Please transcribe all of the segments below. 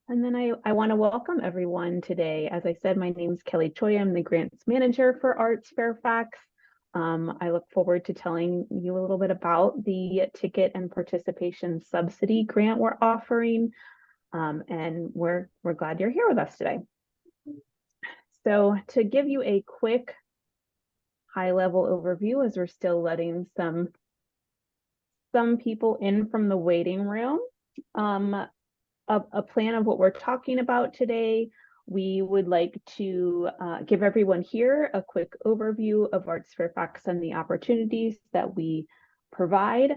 And then I want to welcome everyone today. As I said, my name is Kelly Choi. I'm the grants manager for Arts Fairfax. I look forward to telling you a little bit about the ticket and participation subsidy grant we're offering. And we're glad you're here with us today. So to give you a quick high-level overview, as we're still letting some people in from the waiting room, a plan of what we're talking about today. We would like to give everyone here a quick overview of Arts Fairfax and the opportunities that we provide,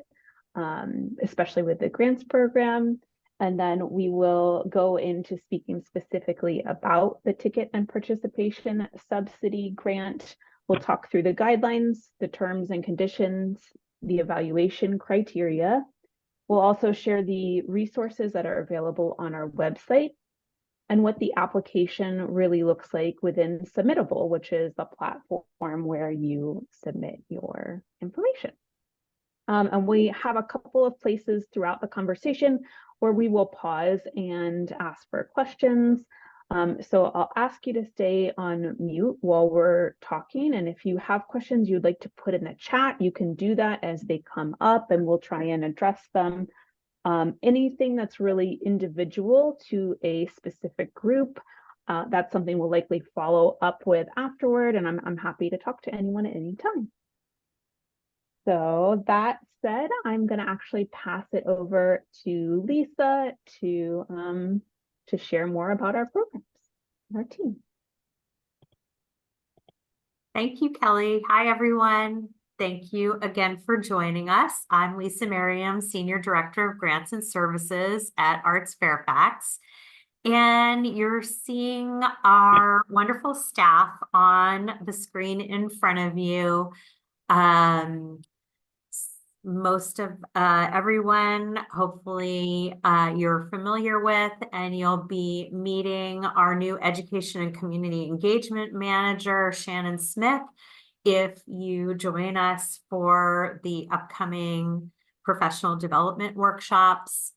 especially with the grants program. And then we will go into speaking specifically about the ticket and participation subsidy grant. We'll talk through the guidelines, the terms and conditions, the evaluation criteria. We'll also share the resources that are available on our website and what the application really looks like within Submittable, which is the platform where you submit your information. And we have a couple of places throughout the conversation where we will pause and ask for questions. So I'll ask you to stay on mute while we're talking. And if you have questions you'd like to put in the chat, you can do that as they come up and we'll try and address them. Anything that's really individual to a specific group, that's something we'll likely follow up with afterward. And I'm happy to talk to anyone at any time. So that said, I'm going to actually pass it over to Lisa to share more about our programs, our team. Thank you, Kelly. Hi, everyone. Thank you again for joining us. I'm Lisa Merriam, Senior Director of Grants and Services at Arts Fairfax. And you're seeing our wonderful staff on the screen in front of you. Most of everyone, hopefully you're familiar with, and you'll be meeting our new Education and Community Engagement Manager, Shannon Smith, if you join us for the upcoming professional development workshops.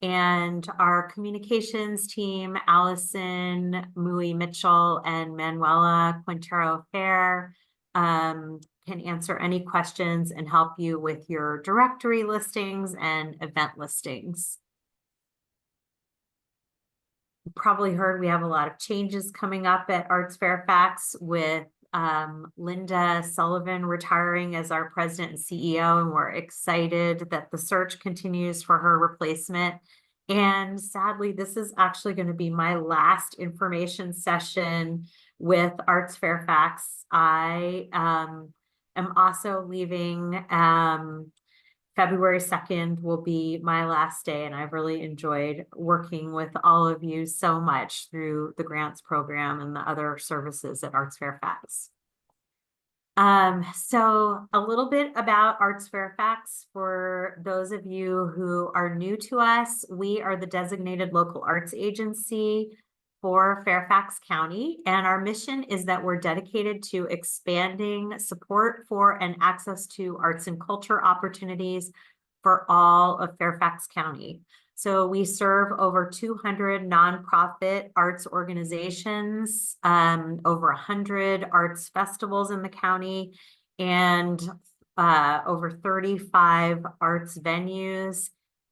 And our communications team, Allison Mui Mitchell and Manuela Quintero Fair, can answer any questions and help you with your directory listings and event listings. You probably heard we have a lot of changes coming up at Arts Fairfax with Linda Sullivan retiring as our president and CEO, and we're excited that the search continues for her replacement. And sadly, this is actually going to be my last information session with Arts Fairfax. I am also leaving. February 2nd will be my last day, and I've really enjoyed working with all of you so much through the grants program and the other services at Arts Fairfax. So a little bit about Arts Fairfax for those of you who are new to us. We are the designated local arts agency for Fairfax County, and our mission is that we're dedicated to expanding support for and access to arts and culture opportunities for all of Fairfax County. So we serve over 200 nonprofit arts organizations, over 100 arts festivals in the county, and over 35 arts venues.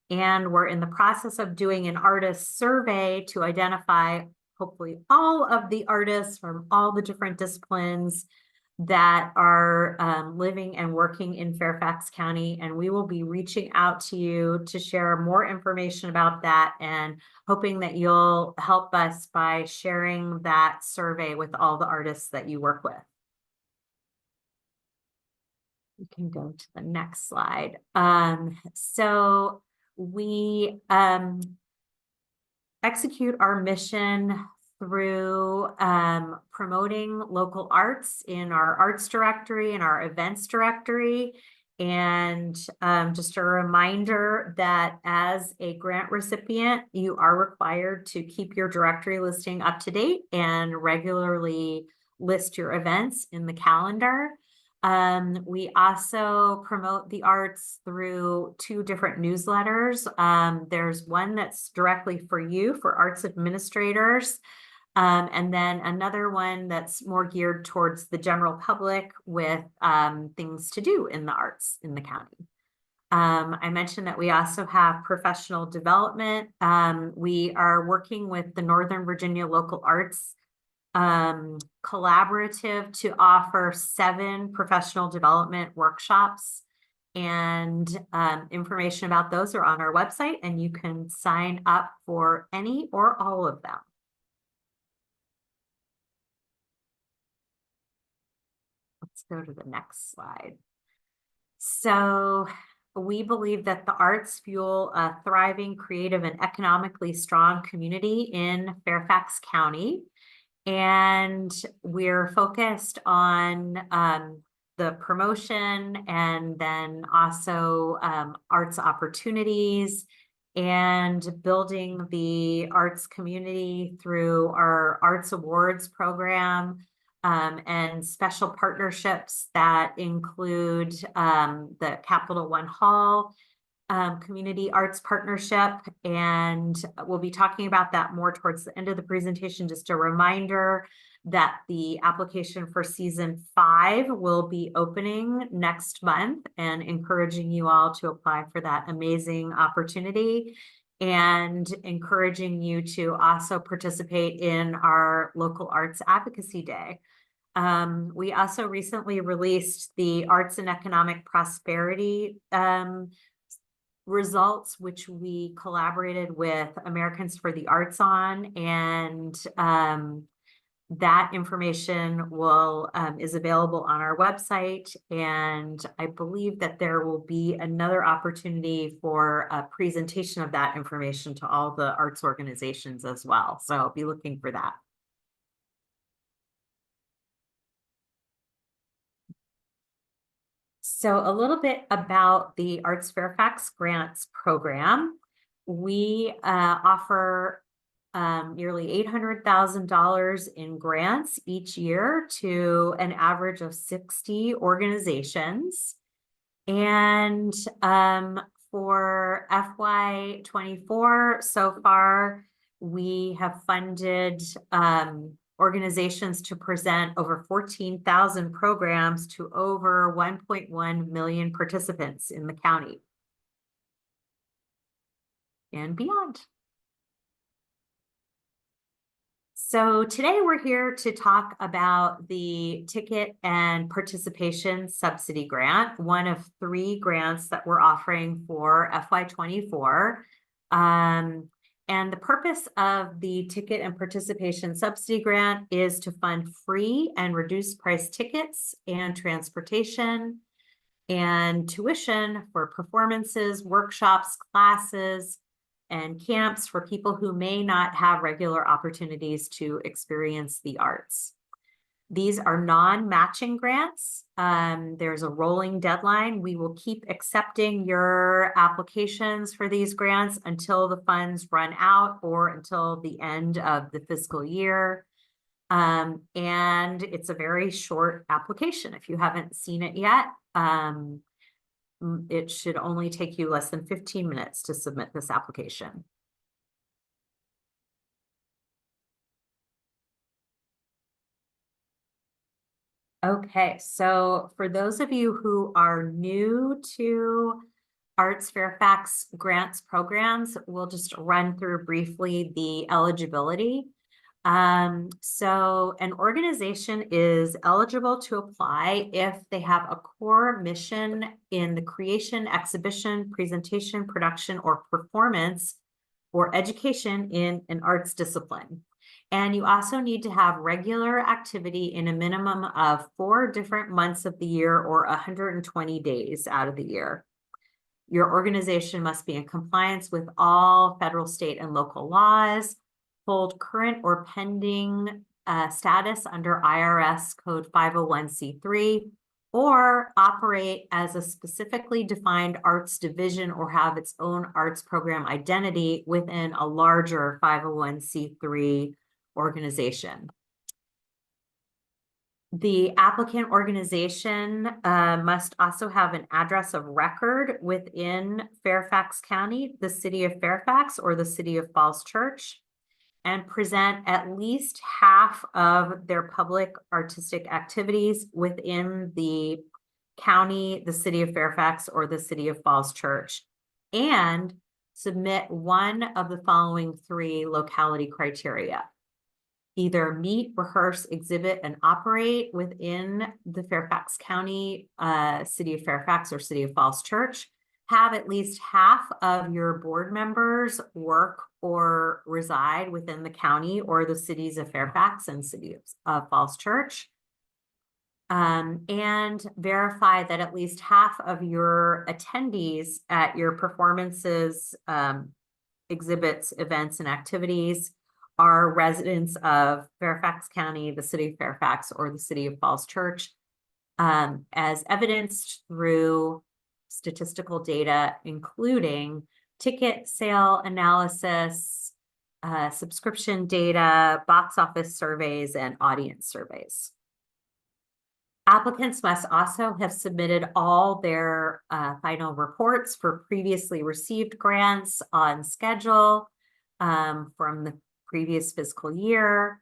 And we're in the process of doing an artist survey to identify hopefully all of the artists from all the different disciplines that are living and working in Fairfax County. And we will be reaching out to you to share more information about that, and hoping that you'll help us by sharing that survey with all the artists that you work with. You can go to the next slide. So we execute our mission through promoting local arts in our arts directory and our events directory. And just a reminder that as a grant recipient, you are required to keep your directory listing up to date and regularly list your events in the calendar. We also promote the arts through 2 different newsletters. There's one that's directly for you, for arts administrators, and then another one that's more geared towards the general public with things to do in the arts in the county. I mentioned that we also have professional development. We are working with the Northern Virginia Local Arts Collaborative to offer 7 professional development workshops, and information about those are on our website, and you can sign up for any or all of them. Let's go to the next slide. So we believe that the arts fuel a thriving, creative, and economically strong community in Fairfax County. And we're focused on the promotion and then also arts opportunities and building the arts community through our Arts Awards program, and special partnerships that include the Capital One Hall Community Arts Partnership, and we'll be talking about that more towards the end of the presentation. Just a reminder that the application for season 5 will be opening next month, and encouraging you all to apply for that amazing opportunity, and encouraging you to also participate in our local arts advocacy day. We also recently released the Arts and Economic Prosperity results, which we collaborated with Americans for the Arts on, and that information is available on our website. And I believe that there will be another opportunity for a presentation of that information to all the arts organizations as well. So I'll be looking for that. So a little bit about the Arts Fairfax Grants program. We offer nearly $800,000 in grants each year to an average of 60 organizations. And for FY24 so far, we have funded organizations to present over 14,000 programs to over 1.1 million participants in the county and beyond. So today we're here to talk about the Ticket and Participation Subsidy Grant, one of 3 grants that we're offering for FY24. And the purpose of the Ticket and Participation Subsidy Grant is to fund free and reduced price tickets and transportation and tuition for performances, workshops, classes, and camps for people who may not have regular opportunities to experience the arts. These are non-matching grants. There's a rolling deadline. We will keep accepting your applications for these grants until the funds run out or until the end of the fiscal year. And it's a very short application. If you haven't seen it yet, it should only take you less than 15 minutes to submit this application. Okay, so for those of you who are new to Arts Fairfax Grants programs, we'll just run through briefly the eligibility. So an organization is eligible to apply if they have a core mission in the creation, exhibition, presentation, production, or performance or education in an arts discipline. And you also need to have regular activity in a minimum of 4 different months of the year or 120 days out of the year. Your organization must be in compliance with all federal, state, and local laws, hold current or pending status under IRS Code 501c3, or operate as a specifically defined arts division or have its own arts program identity within a larger 501c3 organization. The applicant organization must also have an address of record within Fairfax County, the city of Fairfax, or the city of Falls Church, and present at least half of their public artistic activities within the county, the city of Fairfax, or the city of Falls Church, and submit one of the following 3 locality criteria. Either meet, rehearse, exhibit, and operate within the Fairfax County, city of Fairfax, or city of Falls Church. Have at least half of your board members work or reside within the county or the cities of Fairfax and city of Falls Church. And verify that at least half of your attendees at your performances, exhibits, events, and activities are residents of Fairfax County, the city of Fairfax, or the city of Falls Church, as evidenced through statistical data, including ticket sale analysis, subscription data, box office surveys, and audience surveys. Applicants must also have submitted all their final reports for previously received grants on schedule from the previous fiscal year.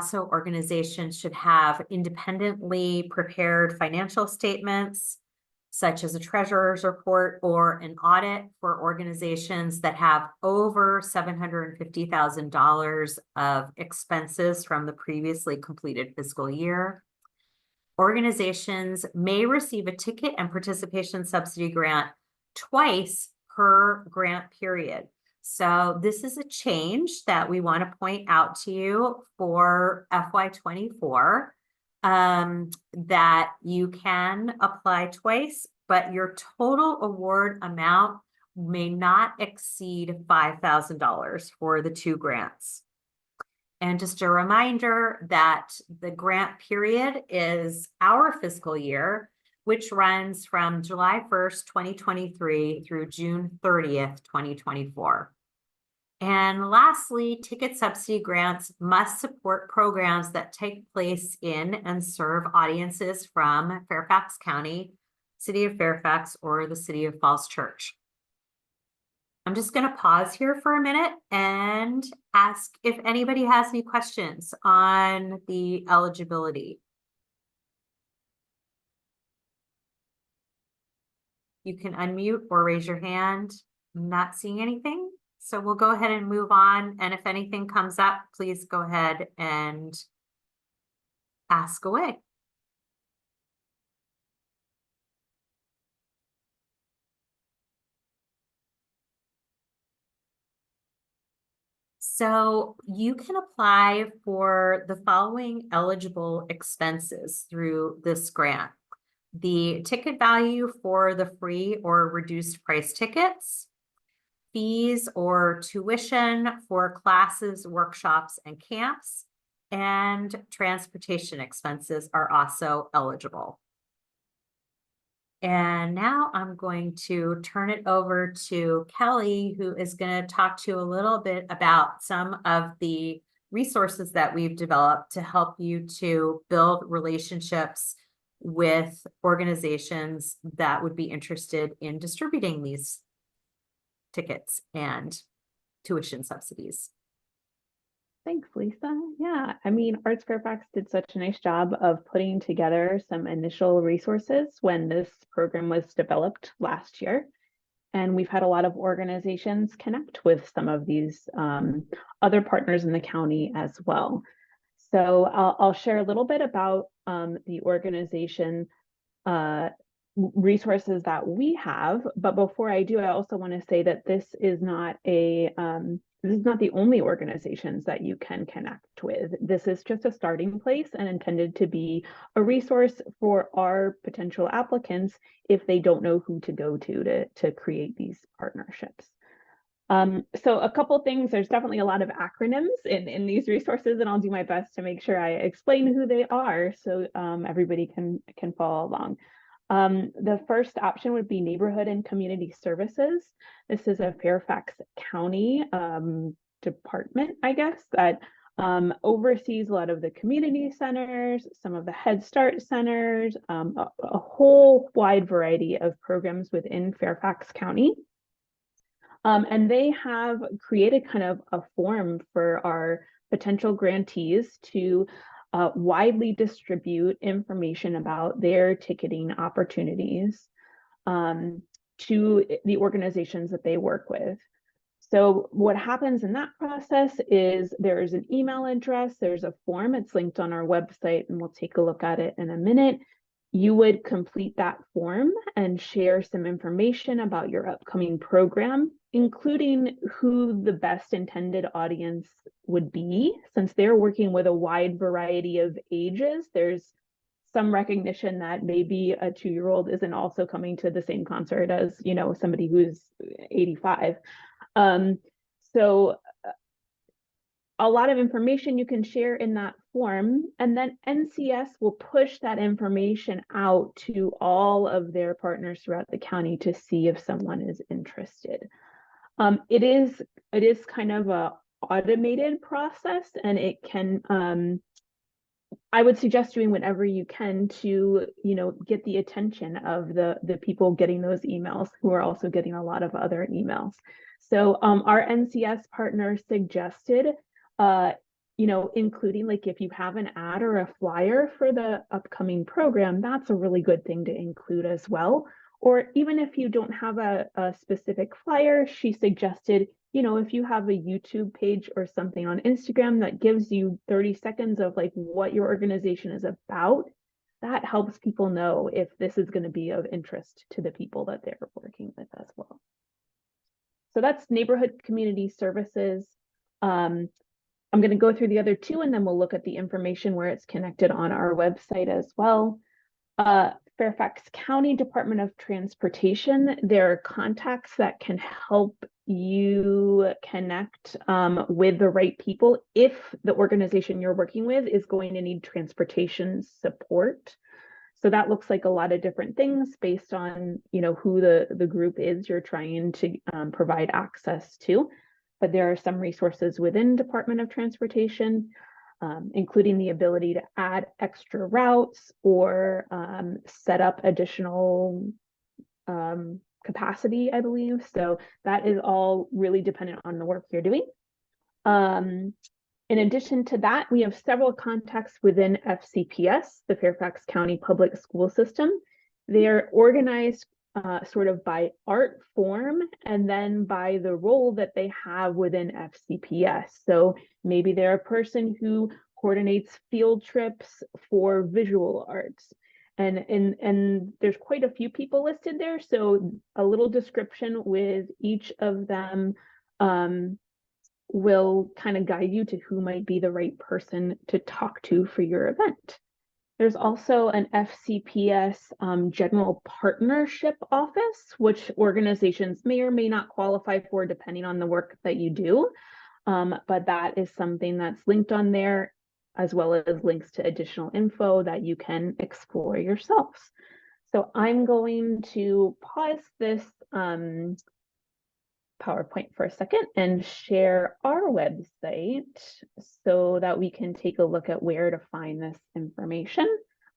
So organizations should have independently prepared financial statements, such as a treasurer's report or an audit for organizations that have over $750,000 of expenses from the previously completed fiscal year. Organizations may receive a ticket and participation subsidy grant twice per grant period. So this is a change that we want to point out to you for FY24, that you can apply twice, but your total award amount may not exceed $5,000 for the 2 grants. And just a reminder that the grant period is our fiscal year, which runs from July 1st, 2023 through June 30th, 2024. And lastly, ticket subsidy grants must support programs that take place in and serve audiences from Fairfax County, city of Fairfax, or the city of Falls Church. I'm just going to pause here for a minute and ask if anybody has any questions on the eligibility. You can unmute or raise your hand. I'm not seeing anything, so we'll go ahead and move on. And if anything comes up, please go ahead and ask away. So you can apply for the following eligible expenses through this grant. The ticket value for the free or reduced price tickets, fees or tuition for classes, workshops, and camps, and transportation expenses are also eligible. And now I'm going to turn it over to Kelly, who is going to talk to you a little bit about some of the resources that we've developed to help you to build relationships with organizations that would be interested in distributing these tickets and tuition subsidies. Thanks, Lisa. Yeah, I mean, Arts Fairfax did such a nice job of putting together some initial resources when this program was developed last year. And we've had a lot of organizations connect with some of these other partners in the county as well. So I'll share a little bit about the organization resources that we have. But before I do, I also want to say that this is not the only organizations that you can connect with. This is just a starting place and intended to be a resource for our potential applicants if they don't know who to go to create these partnerships. So a couple things, there's definitely a lot of acronyms in these resources, and I'll do my best to make sure I explain who they are so everybody can follow along. The first option would be Neighborhood and Community Services. This is a Fairfax County department, I guess, that oversees a lot of the community centers, some of the Head Start centers, a whole wide variety of programs within Fairfax County. And they have created kind of a forum for our potential grantees to widely distribute information about their ticketing opportunities to the organizations that they work with. So what happens in that process is there's an email address, there's a form, it's linked on our website, and we'll take a look at it in a minute. You would complete that form and share some information about your upcoming program, including who the best intended audience would be. Since they're working with a wide variety of ages, there's some recognition that maybe a 2-year-old isn't also coming to the same concert as, you know, somebody who's 85. So a lot of information you can share in that form, and then NCS will push that information out to all of their partners throughout the county to see if someone is interested. It is kind of a automated process, and it can, I would suggest doing whatever you can to, you know, get the attention of the people getting those emails, who are also getting a lot of other emails. So our NCS partner suggested, you know, including like if you have an ad or a flyer for the upcoming program, that's a really good thing to include as well. Or even if you don't have a specific flyer, she suggested, you know, if you have a YouTube page or something on Instagram that gives you 30 seconds of like what your organization is about, that helps people know if this is going to be of interest to the people that they're working with as well. So that's neighborhood community services. I'm going to go through the other two, and then we'll look at the information where it's connected on our website as well. Fairfax County Department of Transportation, there are contacts that can help you connect with the right people if the organization you're working with is going to need transportation support. So that looks like a lot of different things based on, you know, who the group is you're trying to provide access to. But there are some resources within Department of Transportation, including the ability to add extra routes or set up additional capacity, I believe. So that is all really dependent on the work you're doing. In addition to that, we have several contacts within FCPS, the Fairfax County Public School System. They're organized sort of by art form and then by the role that they have within FCPS. So maybe they're a person who coordinates field trips for visual arts. And there's quite a few people listed there. So a little description with each of them will kind of guide you to who might be the right person to talk to for your event. There's also an FCPS general partnership office, which organizations may or may not qualify for depending on the work that you do. But that is something that's linked on there, as well as links to additional info that you can explore yourselves. So I'm going to pause this PowerPoint for a second and share our website so that we can take a look at where to find this information.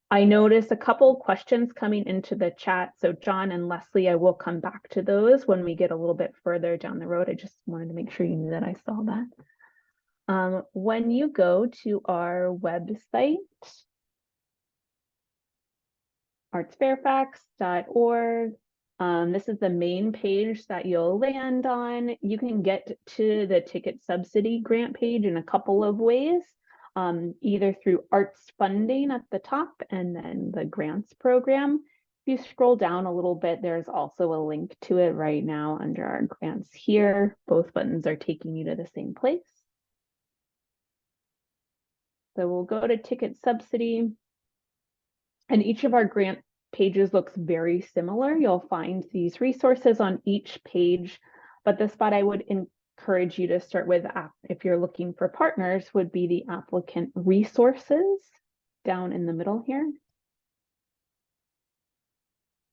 I noticed a couple questions coming into the chat. So John and Leslie, I will come back to those when we get a little bit further down the road. I just wanted to make sure you knew that I saw that. When you go to our website, artsfairfax.org, this is the main page that you'll land on. You can get to the ticket subsidy grant page in a couple of ways, either through arts funding at the top and then the grants program. If you scroll down a little bit, there's also a link to it right now under our grants here. Both buttons are taking you to the same place. So we'll go to ticket subsidy, and each of our grant pages looks very similar. You'll find these resources on each page, but the spot I would encourage you to start with, if you're looking for partners, would be the applicant resources down in the middle here.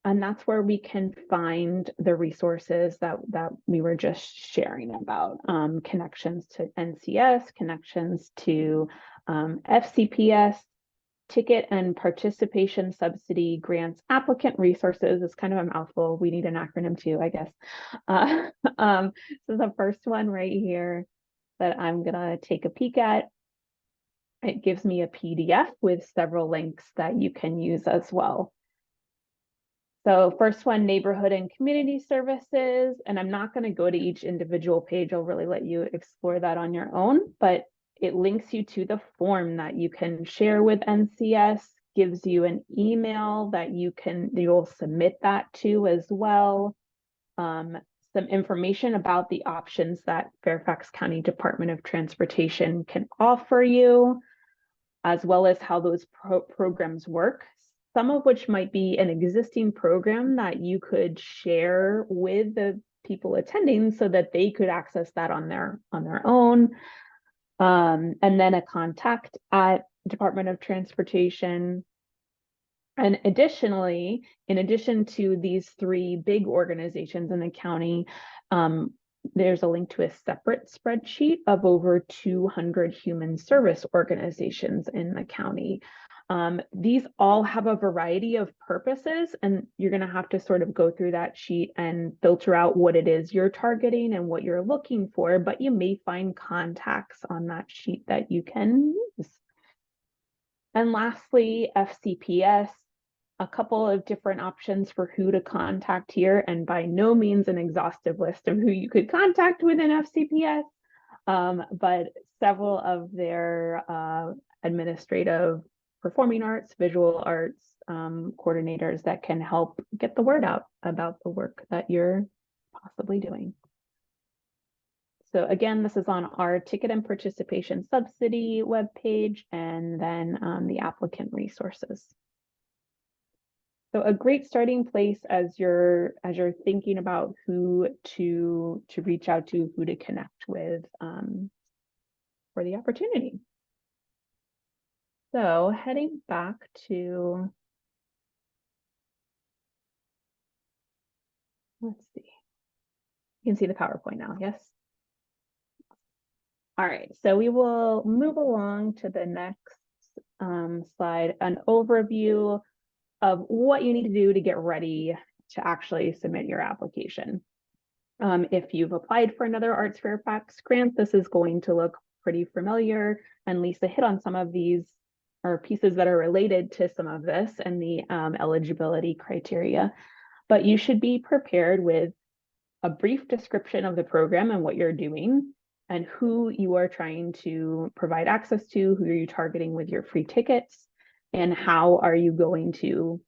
And that's where we can find the resources that we were just sharing about, connections to NCS, connections to FCPS, ticket and participation subsidy grants, applicant resources is kind of a mouthful. We need an acronym too, I guess. So the first one right here that I'm gonna take a peek at, it gives me a PDF with several links that you can use as well. So first one, neighborhood and community services, and I'm not going to go to each individual page. I'll really let you explore that on your own, but it links you to the form that you can share with NCS, gives you an email that you'll submit that to as well. Some information about the options that Fairfax County Department of Transportation can offer you, as well as how those programs work, some of which might be an existing program that you could share with the people attending so that they could access that on their own. And then a contact at Department of Transportation. And additionally, in addition to these three big organizations in the county, there's a link to a separate spreadsheet of over 200 human service organizations in the county. These all have a variety of purposes, and you're going to have to sort of go through that sheet and filter out what it is you're targeting and what you're looking for, but you may find contacts on that sheet that you can use. And lastly, FCPS, a couple of different options for who to contact here, and by no means an exhaustive list of who you could contact within FCPS, but several of their administrative, performing arts, visual arts coordinators that can help get the word out about the work that you're possibly doing. So again, this is on our ticket and participation subsidy webpage, and then the applicant resources. So a great starting place as you're thinking about who to reach out to, who to connect with for the opportunity. So heading back to, let's see, you can see the PowerPoint now, yes? All right, so we will move along to the next slide, an overview of what you need to do to get ready to actually submit your application. If you've applied for another Arts Fairfax grant, this is going to look pretty familiar, and Lisa hit on some of these or pieces that are related to some of this and the eligibility criteria. But you should be prepared with a brief description of the program and what you're doing and who you are trying to provide access to, who are you targeting with your free tickets, and how are you going to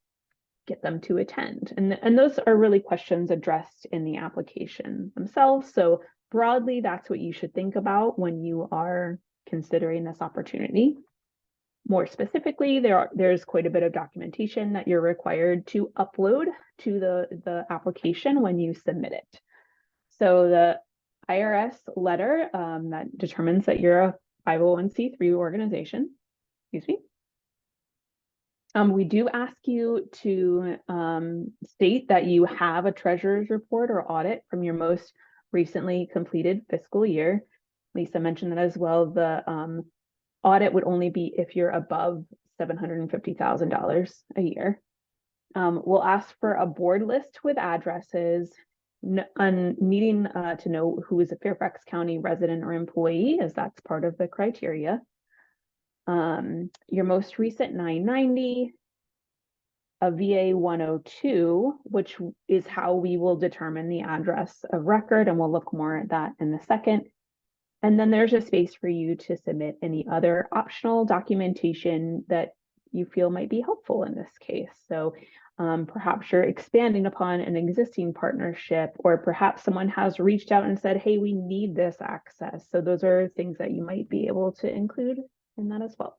get them to attend. And those are really questions addressed in the application themselves. So broadly, that's what you should think about when you are considering this opportunity. More specifically, there's quite a bit of documentation that you're required to upload to the application when you submit it. So the IRS letter that determines that you're a 501c3 organization, excuse me. We do ask you to state that you have a treasurer's report or audit from your most recently completed fiscal year. Lisa mentioned that as well. The audit would only be if you're above $750,000 a year. We'll ask for a board list with addresses, needing to know who is a Fairfax County resident or employee, as that's part of the criteria. Your most recent 990, a VA 102, which is how we will determine the address of record, and we'll look more at that in a second. And then there's a space for you to submit any other optional documentation that you feel might be helpful in this case. So perhaps you're expanding upon an existing partnership, or perhaps someone has reached out and said, hey, we need this access. So those are things that you might be able to include in that as well.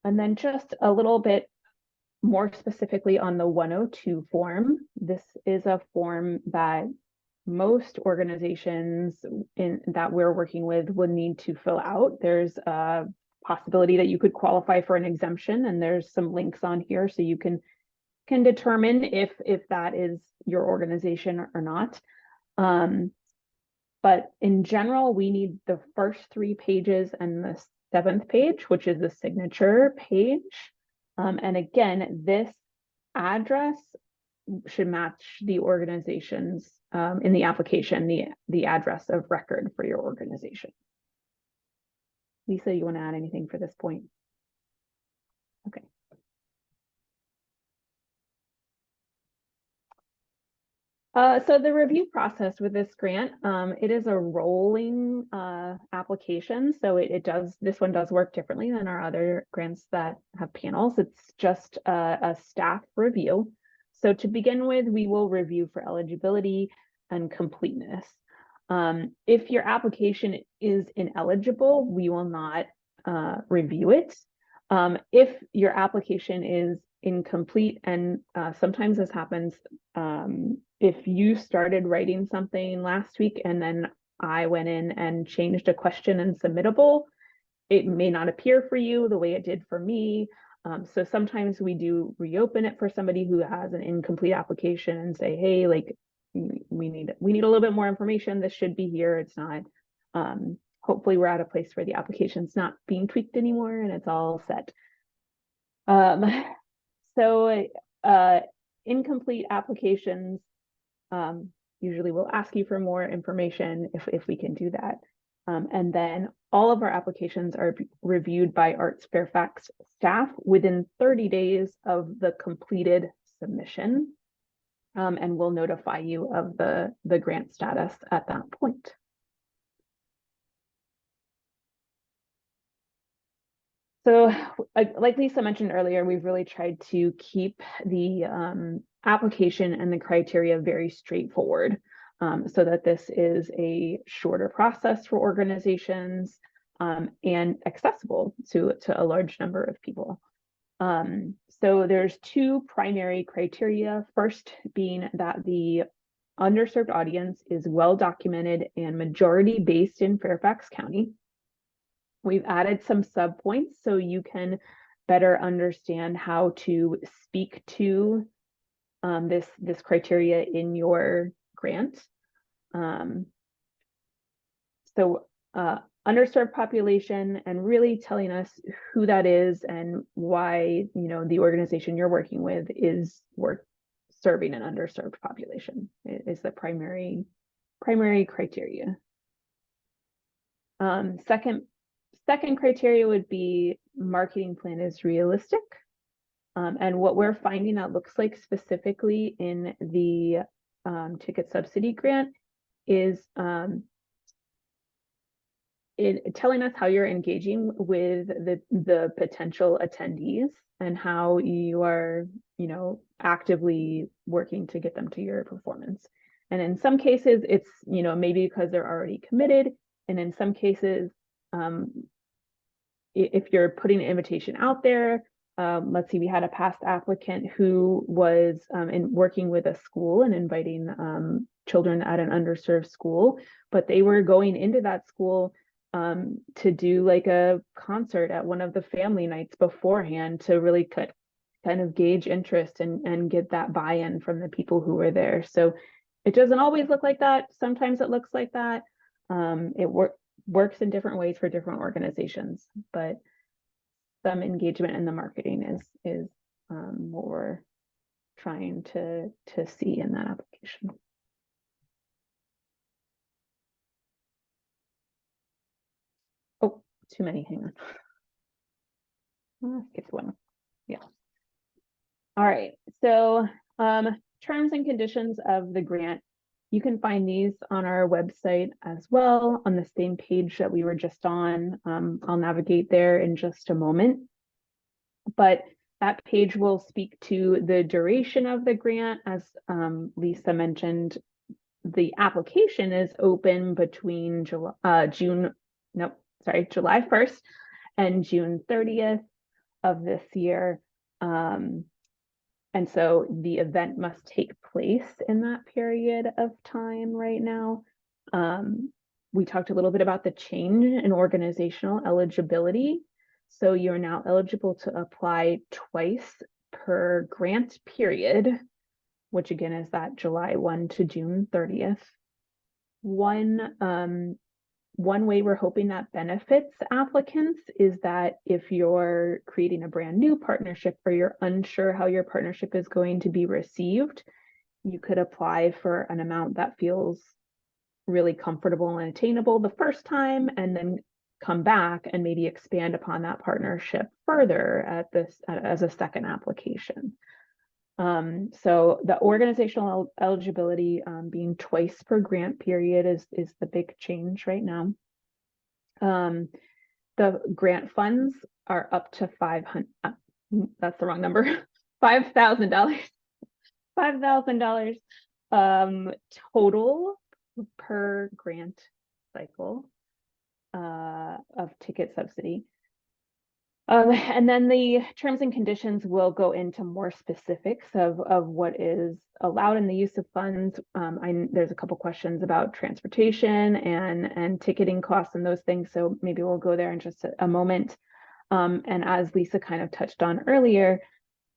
And then just a little bit more specifically on the 102 form, this is a form that most organizations that we're working with would need to fill out. There's a possibility that you could qualify for an exemption, and there's some links on here so you can determine if that is your organization or not. But in general, we need the first 3 pages and the 7th page, which is the signature page. And again, this address should match the organization's in the application, the address of record for your organization. Lisa, you want to add anything for this point? Okay. So the review process with this grant, it is a rolling application. So this one does work differently than our other grants that have panels. It's just a staff review. So to begin with, we will review for eligibility and completeness. If your application is ineligible, we will not review it. If your application is incomplete, and sometimes this happens, if you started writing something last week and then I went in and changed a question in submittable, it may not appear for you the way it did for me. So sometimes we do reopen it for somebody who has an incomplete application and say, hey, like we need a little bit more information. This should be here. It's not. Hopefully we're at a place where the application's not being tweaked anymore and it's all set. So incomplete applications, usually we'll ask you for more information if we can do that. And then all of our applications are reviewed by Arts Fairfax staff within 30 days of the completed submission. And we'll notify you of the grant status at that point. So like Lisa mentioned earlier, we've really tried to keep the application and the criteria very straightforward, so that this is a shorter process for organizations and accessible to a large number of people. So there's 2 primary criteria. First being that the underserved audience is well documented and majority based in Fairfax County. We've added some subpoints so you can better understand how to speak to this criteria in your grant. So underserved population, and really telling us who that is and why the organization you're working with is serving an underserved population is the primary criteria. Second criteria would be marketing plan is realistic. And what we're finding that looks like specifically in the ticket subsidy grant is telling us how you're engaging with the potential attendees and how you are, actively working to get them to your performance. And in some cases, it's, maybe because they're already committed. And in some cases, if you're putting an invitation out there, let's see, we had a past applicant who was working with a school and inviting children at an underserved school, but they were going into that school to do like a concert at one of the family nights beforehand to really kind of gauge interest and get that buy-in from the people who were there. So it doesn't always look like that. Sometimes it looks like that. It works in different ways for different organizations, but some engagement in the marketing is what we're trying to see in that application. Oh, too many, hang on. Skip one. Yeah. All right, so terms and conditions of the grant. You can find these on our website as well, on the same page that we were just on. I'll navigate there in just a moment. But that page will speak to the duration of the grant. As Lisa mentioned, the application is open between July 1st and June 30th of this year. And so the event must take place in that period of time right now. We talked a little bit about the change in organizational eligibility. So you're now eligible to apply twice per grant period, which again is that July 1 to June 30th. One way we're hoping that benefits applicants is that if you're creating a brand new partnership or you're unsure how your partnership is going to be received, you could apply for an amount that feels really comfortable and attainable the first time, and then come back and maybe expand upon that partnership further at this as a second application. So the organizational eligibility being twice per grant period is the big change right now. The grant funds are up to $500. That's the wrong number. $5,000. $5,000 total per grant cycle of ticket subsidy. And then the terms and conditions will go into more specifics of what is allowed in the use of funds. There's a couple questions about transportation and ticketing costs and those things, so maybe we'll go there in just a moment. And as Lisa kind of touched on earlier,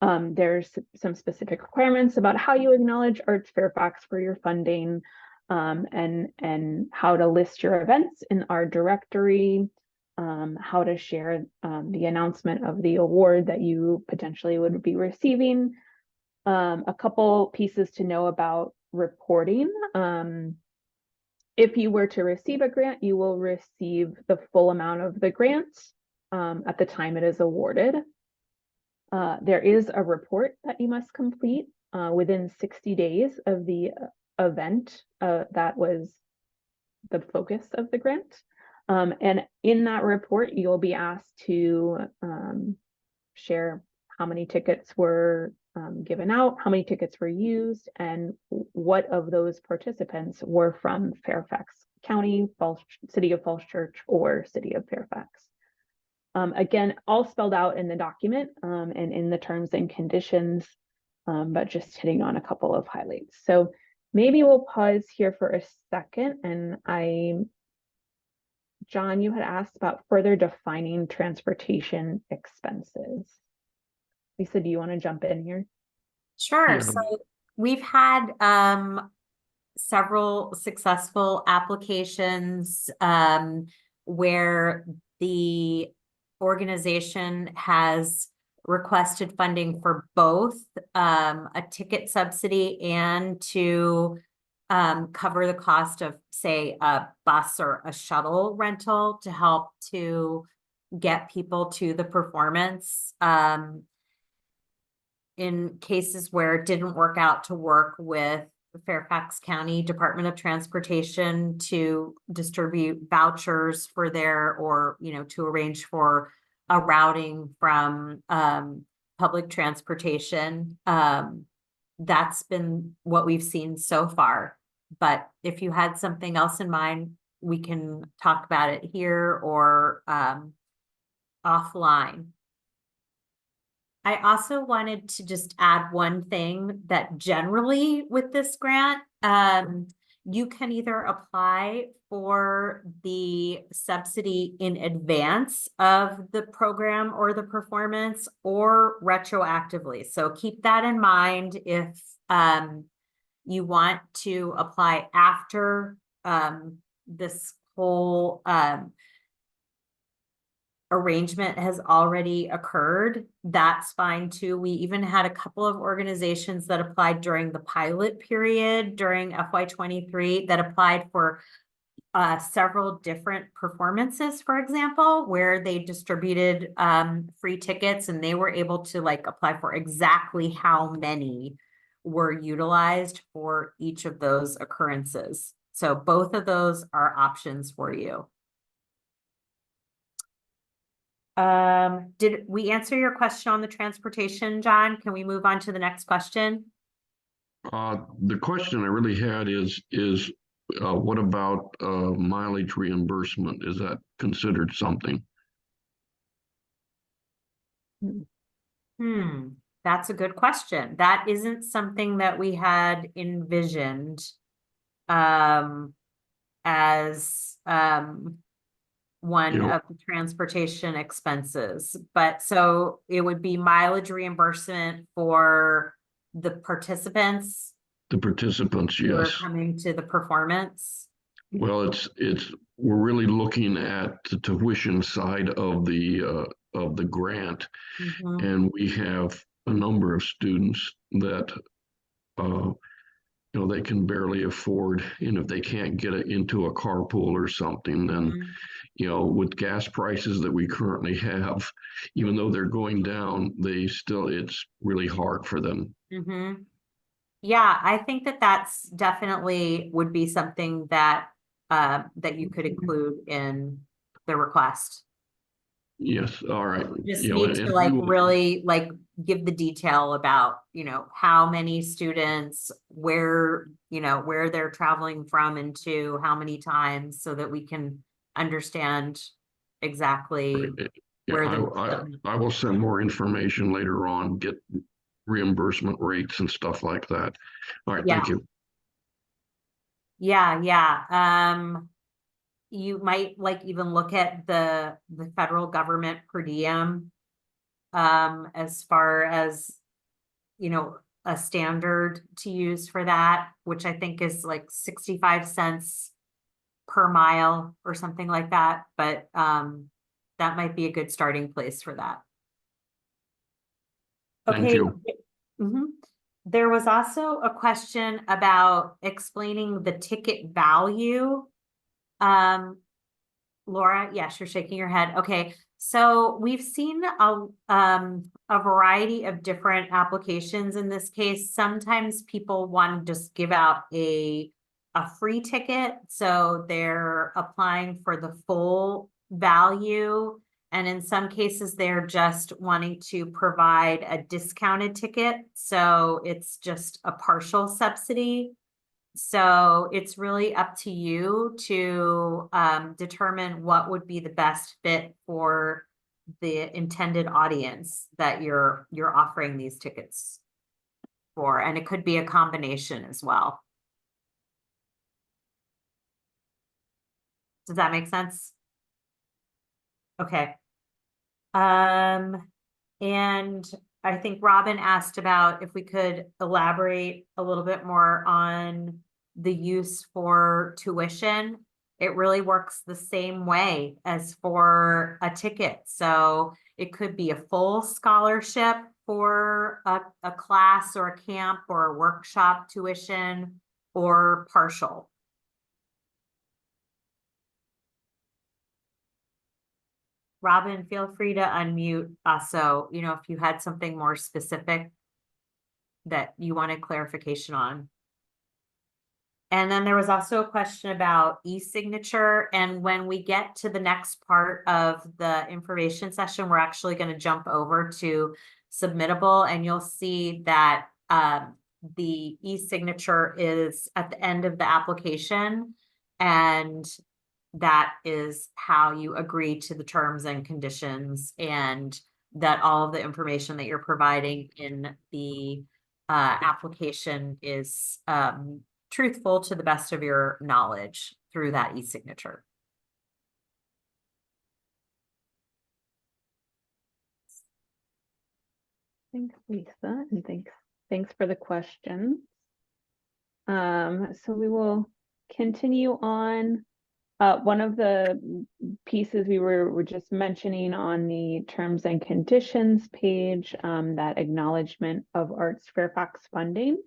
there's some specific requirements about how you acknowledge Arts Fairfax for your funding, and how to list your events in our directory, how to share the announcement of the award that you potentially would be receiving. A couple pieces to know about reporting. If you were to receive a grant, you will receive the full amount of the grant at the time it is awarded. There is a report that you must complete within 60 days of the event that was the focus of the grant. And in that report, you'll be asked to share how many tickets were given out, how many tickets were used, and what of those participants were from Fairfax County, City of Falls Church, or City of Fairfax. Again, all spelled out in the document and in the terms and conditions, but just hitting on a couple of highlights. So maybe we'll pause here for a second, and John, you had asked about further defining transportation expenses. Lisa, do you want to jump in here? Sure. Yeah. So we've had several successful applications where the organization has requested funding for both a ticket subsidy and to cover the cost of, say, a bus or a shuttle rental to help to get people to the performance. In cases where it didn't work out, to work with the Fairfax County Department of Transportation to distribute vouchers for their, or, to arrange for a routing from public transportation. That's been what we've seen so far. But if you had something else in mind, we can talk about it here or offline. I also wanted to just add one thing, that generally with this grant, you can either apply for the subsidy in advance of the program or the performance, or retroactively. So keep that in mind if you want to apply after this whole arrangement has already occurred, that's fine too. We even had a couple of organizations that applied during the pilot period during FY23 that applied for several different performances, for example, where they distributed free tickets, and they were able to apply for exactly how many were utilized for each of those occurrences. So both of those are options for you. Did we answer your question on the transportation, John? Can we move on to the next question? The question I really had is what about mileage reimbursement? Is that considered something? That's a good question. That isn't something that we had envisioned as one You know, of the transportation expenses. But so it would be mileage reimbursement for the participants the participants, who are yes. coming to the performance. Well, we're really looking at the tuition side of the grant, Mhm. and we have a number of students that they can barely afford, and if they can't get it into a carpool or something, then Mhm. with gas prices that we currently have, even though they're going down, it's really hard for them. Mhm. Yeah, I think that that's definitely would be something that that you could include in the request. Yes, all right. Just You know, need to and we will, really give the detail about, how many students, where they're traveling from and to, how many times, so that we can understand exactly yeah, where the. I will send more information later on, get reimbursement rates and stuff like that. All right, Yeah, thank you. yeah. You might even look at the federal government per diem, as far as, a standard to use for that, which I think is like 65 cents per mile or something like that. But that might be a good starting place for that. Thank Okay. you. Mhm. There was also a question about explaining the ticket value. Laura, yes, you're shaking your head. Okay. So we've seen a variety of different applications in this case. Sometimes people want to just give out a free ticket. So they're applying for the full value. And in some cases, they're just wanting to provide a discounted ticket. So it's just a partial subsidy. So it's really up to you to determine what would be the best fit for the intended audience that you're offering these tickets for. And it could be a combination as well. Does that make sense? Okay. And I think Robin asked about if we could elaborate a little bit more on the use for tuition. It really works the same way as for a ticket. So it could be a full scholarship for a class or a camp or a workshop tuition, or partial. Robin, feel free to unmute also, if you had something more specific that you wanted clarification on. And then there was also a question about e-signature. And when we get to the next part of the information session, we're actually going to jump over to submittable, and you'll see that the e-signature is at the end of the application. And that is how you agree to the terms and conditions, and that all of the information that you're providing in the application is truthful to the best of your knowledge through that e-signature. Thanks, Lisa, and thanks for the questions. So we will continue on. One of the pieces we were just mentioning on the terms and conditions page, that acknowledgement of Arts Fairfax funding.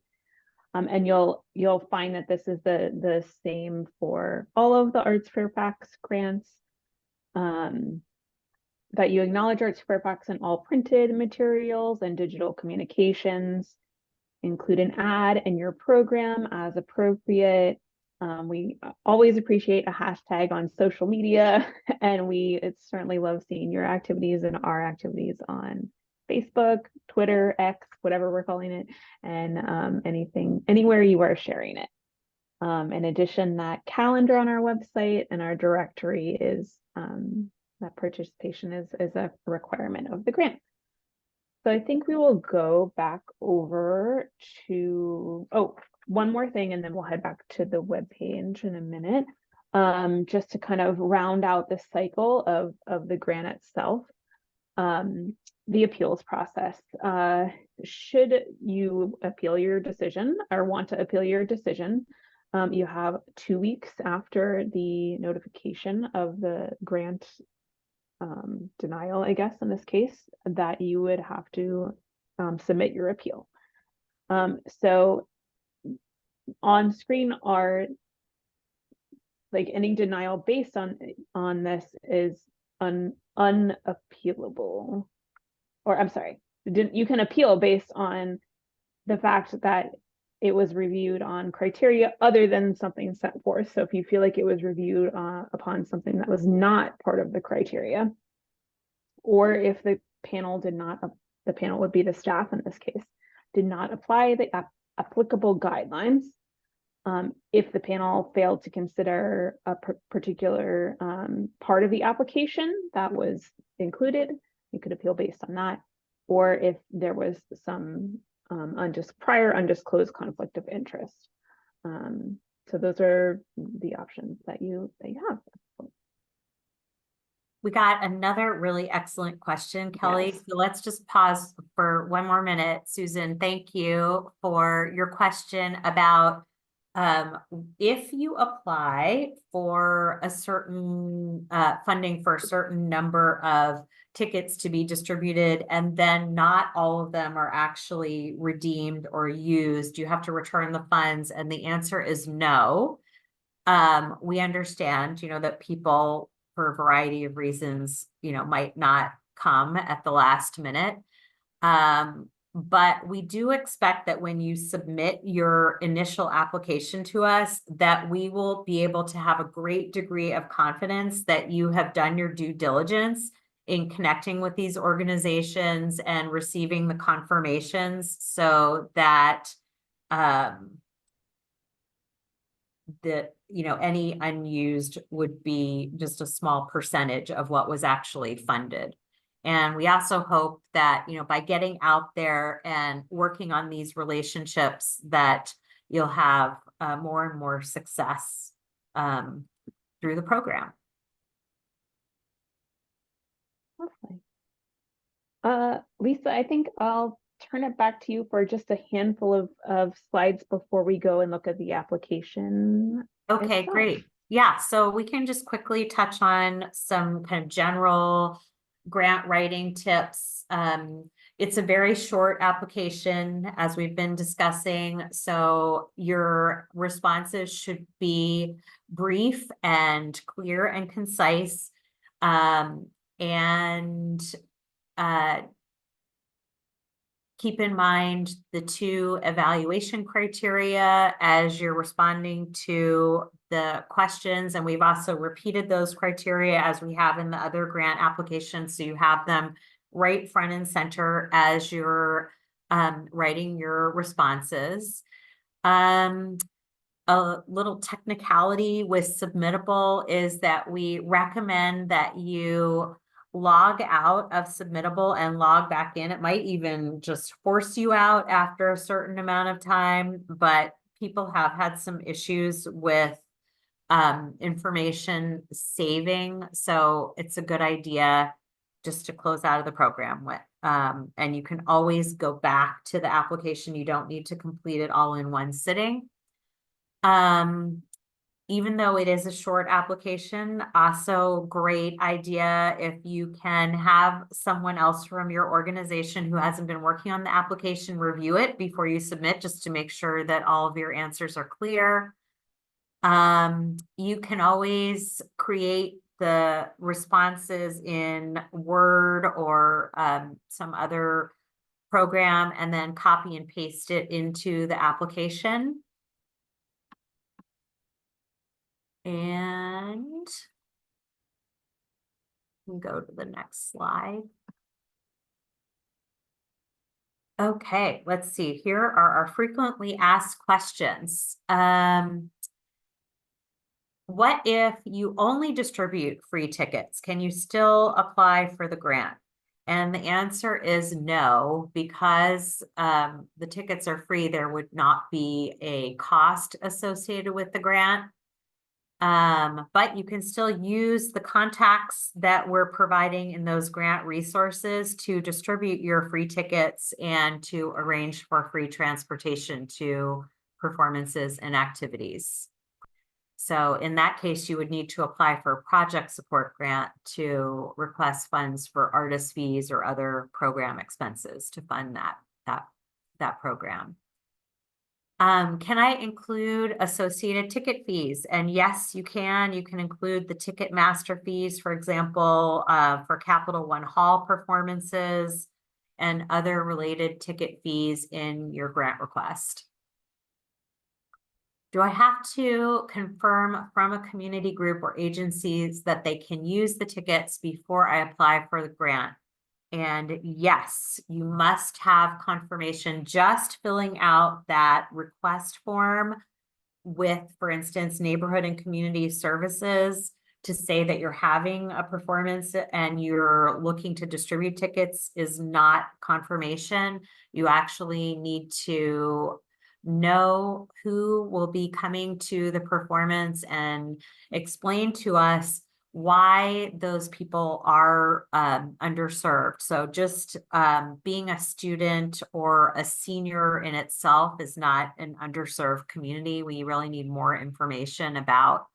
And you'll find that this is the same for all of the Arts Fairfax grants. That you acknowledge Arts Fairfax in all printed materials and digital communications. Include an ad in your program as appropriate. We always appreciate a hashtag on social media, and we certainly love seeing your activities and our activities on Facebook, Twitter, X, whatever we're calling it, and anywhere you are sharing it. In addition, that calendar on our website and our directory is that participation is a requirement of the grant. So I think we will go back over to, one more thing, and then we'll head back to the webpage in a minute. just to kind of round out the cycle of the grant itself. The appeals process. Should you appeal your decision or want to appeal your decision, you have 2 weeks after the notification of the grant denial, I guess, in this case, that you would have to submit your appeal. So on screen are like any denial based on this is unappealable. Or I'm sorry, you can appeal based on the fact that it was reviewed on criteria other than something set forth. So if you feel like it was reviewed upon something that was not part of the criteria, or if the panel did not, the panel would be the staff in this case, did not apply the applicable guidelines. If the panel failed to consider a particular part of the application that was included, you could appeal based on that. Or if there was some prior undisclosed conflict of interest. So those are the options that you have. We got another really excellent question, Kelly. Yes. So let's just pause for one more minute. Susan, thank you for your question about if you apply for a certain funding for a certain number of tickets to be distributed, and then not all of them are actually redeemed or used, you have to return the funds. And the answer is no. We understand, that people, for a variety of reasons, might not come at the last minute. But we do expect that when you submit your initial application to us, that we will be able to have a great degree of confidence that you have done your due diligence in connecting with these organizations and receiving the confirmations, so that any unused would be just a small percentage of what was actually funded. And we also hope that, by getting out there and working on these relationships, that you'll have more and more success through the program. Lovely. Lisa, I think I'll turn it back to you for just a handful of slides before we go and look at the application. Okay, itself. Great. Yeah, so we can just quickly touch on some kind of general grant writing tips. It's a very short application, as we've been discussing, so your responses should be brief and clear and concise, and keep in mind the 2 evaluation criteria as you're responding to the questions. And we've also repeated those criteria as we have in the other grant applications, so you have them right front and center as you're writing your responses. A little technicality with submittable is that we recommend that you log out of submittable and log back in. It might even just force you out after a certain amount of time, but people have had some issues with information saving. So it's a good idea just to close out of the program with. And you can always go back to the application. You don't need to complete it all in one sitting. Even though it is a short application, also great idea if you can have someone else from your organization who hasn't been working on the application review it before you submit, just to make sure that all of your answers are clear. You can always create the responses in Word or some other program and then copy and paste it into the application. And we can go to the next slide. Okay, let's see. Here are our frequently asked questions. What if you only distribute free tickets? Can you still apply for the grant? And the answer is no, because the tickets are free. There would not be a cost associated with the grant. But you can still use the contacts that we're providing in those grant resources to distribute your free tickets and to arrange for free transportation to performances and activities. So in that case, you would need to apply for a project support grant to request funds for artist fees or other program expenses to fund that program. Can I include associated ticket fees? And yes, you can. You can include the ticket master fees, for example, for Capital One Hall performances and other related ticket fees in your grant request. Do I have to confirm from a community group or agencies that they can use the tickets before I apply for the grant? And yes, you must have confirmation. Just filling out that request form with, for instance, neighborhood and community services to say that you're having a performance and you're looking to distribute tickets is not confirmation. You actually need to know who will be coming to the performance and explain to us why those people are underserved. So just being a student or a senior in itself is not an underserved community. We really need more information about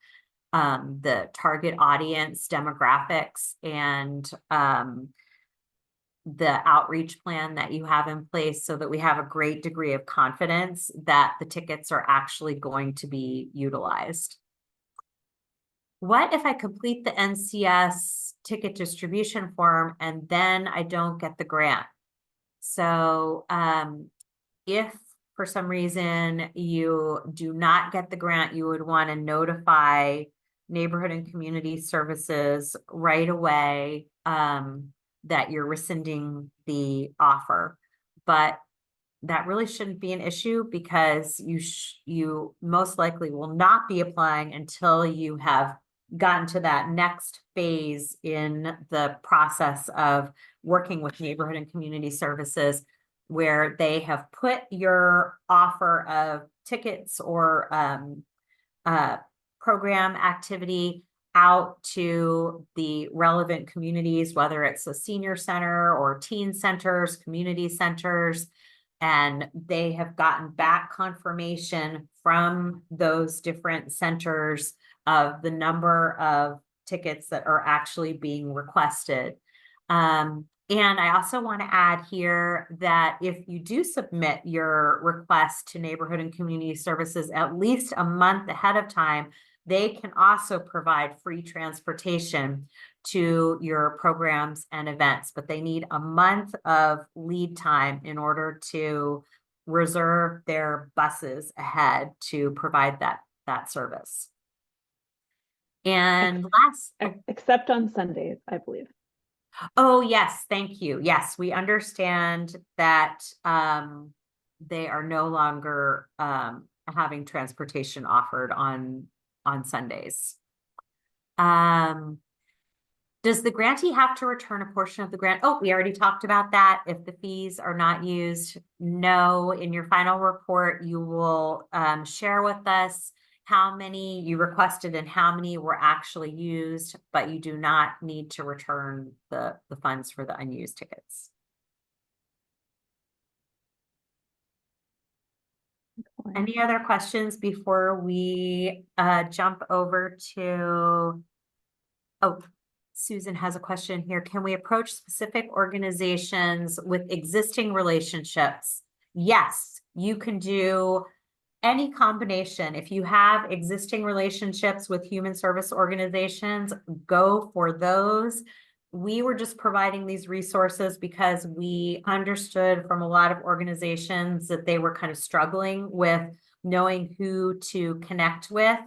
the target audience demographics and the outreach plan that you have in place so that we have a great degree of confidence that the tickets are actually going to be utilized. What if I complete the NCS ticket distribution form and then I don't get the grant? So if for some reason you do not get the grant, you would want to notify neighborhood and community services right away that you're rescinding the offer. But that really shouldn't be an issue because you most likely will not be applying until you have gotten to that next phase in the process of working with neighborhood and community services, where they have put your offer of tickets or program activity out to the relevant communities, whether it's a senior center or teen centers, community centers, and they have gotten back confirmation from those different centers of the number of tickets that are actually being requested. And I also want to add here that if you do submit your request to neighborhood and community services at least a month ahead of time, they can also provide free transportation to your programs and events, but they need a month of lead time in order to reserve their buses ahead to provide that service. And last, except on Sundays, I believe. oh, yes, thank you. Yes, we understand that they are no longer having transportation offered on Sundays. Does the grantee have to return a portion of the grant? Oh, we already talked about that. If the fees are not used, no. In your final report, you will share with us how many you requested and how many were actually used, but you do not need to return the funds for the unused tickets. Any other questions before we jump over to, oh, Susan has a question here. Can we approach specific organizations with existing relationships? Yes, you can do any combination. If you have existing relationships with human service organizations, go for those. We were just providing these resources because we understood from a lot of organizations that they were kind of struggling with knowing who to connect with.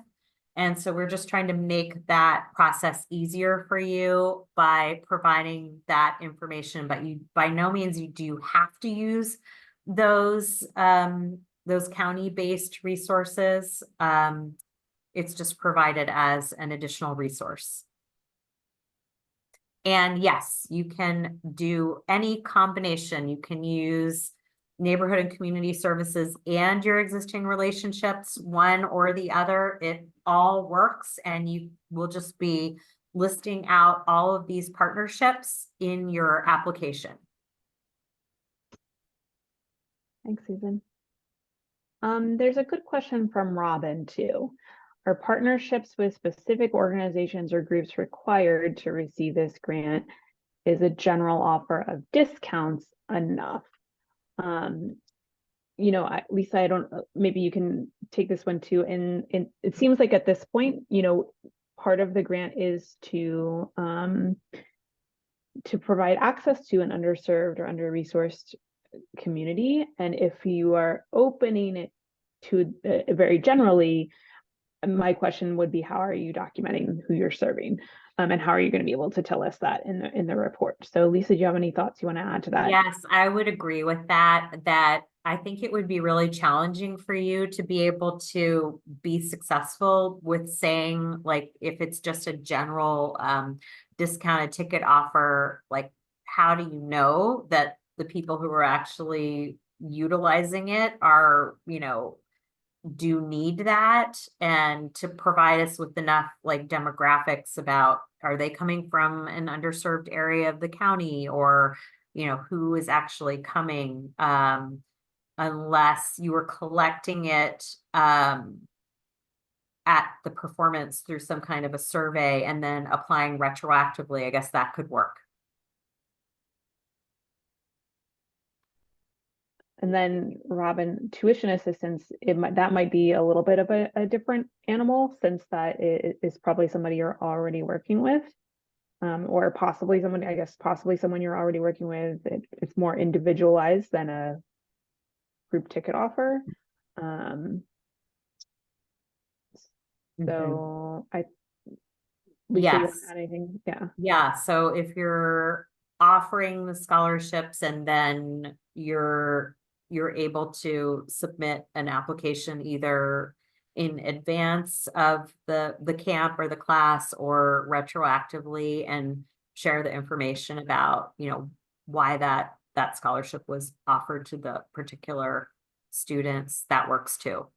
And so we're just trying to make that process easier for you by providing that information. But you, by no means, you do have to use those county-based resources. It's just provided as an additional resource. And yes, you can do any combination. You can use neighborhood and community services and your existing relationships, one or the other, it all works, and you will just be listing out all of these partnerships in your application. Thanks, Susan. There's a good question from Robin too. Are partnerships with specific organizations or groups required to receive this grant? Is a general offer of discounts enough? You know, Lisa, I don't, maybe you can take this one too. And it seems like at this point, you know, part of the grant is to provide access to an underserved or under-resourced community. And if you are opening it to very generally, my question would be, how are you documenting who you're serving? And how are you going to be able to tell us that in the report? So Lisa, do you have any thoughts you want to add to that? Yes, I would agree with that, that I think it would be really challenging for you to be able to be successful with saying, like, if it's just a general discounted ticket offer, like, how do you know that the people who are actually utilizing it are, you know, do need that, and to provide us with enough like demographics about, are they coming from an underserved area of the county, or, you know, who is actually coming, unless you were collecting it at the performance through some kind of a survey and then applying retroactively. I guess that could work. And then Robin, tuition assistance, that might be a little bit of a different animal, since that is probably somebody you're already working with, or possibly someone, I guess, possibly someone you're already working with. It's more individualized than a group ticket offer. So Lisa, you want to add anything? Yeah. Yeah. So if you're offering the scholarships and then you're able to submit an application either in advance of the camp or the class, or retroactively, and share the information about, you know, why that scholarship was offered to the particular students, that works too.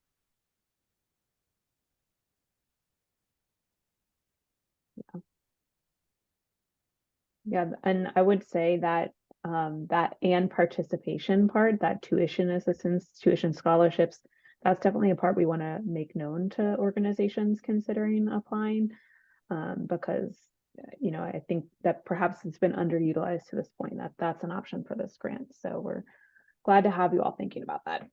Yeah, and I would say that that and participation part, that tuition assistance, tuition scholarships, that's definitely a part we want to make known to organizations considering applying, because, you know, I think that perhaps it's been underutilized to this point, that that's an option for this grant. So we're glad to have you all thinking about that.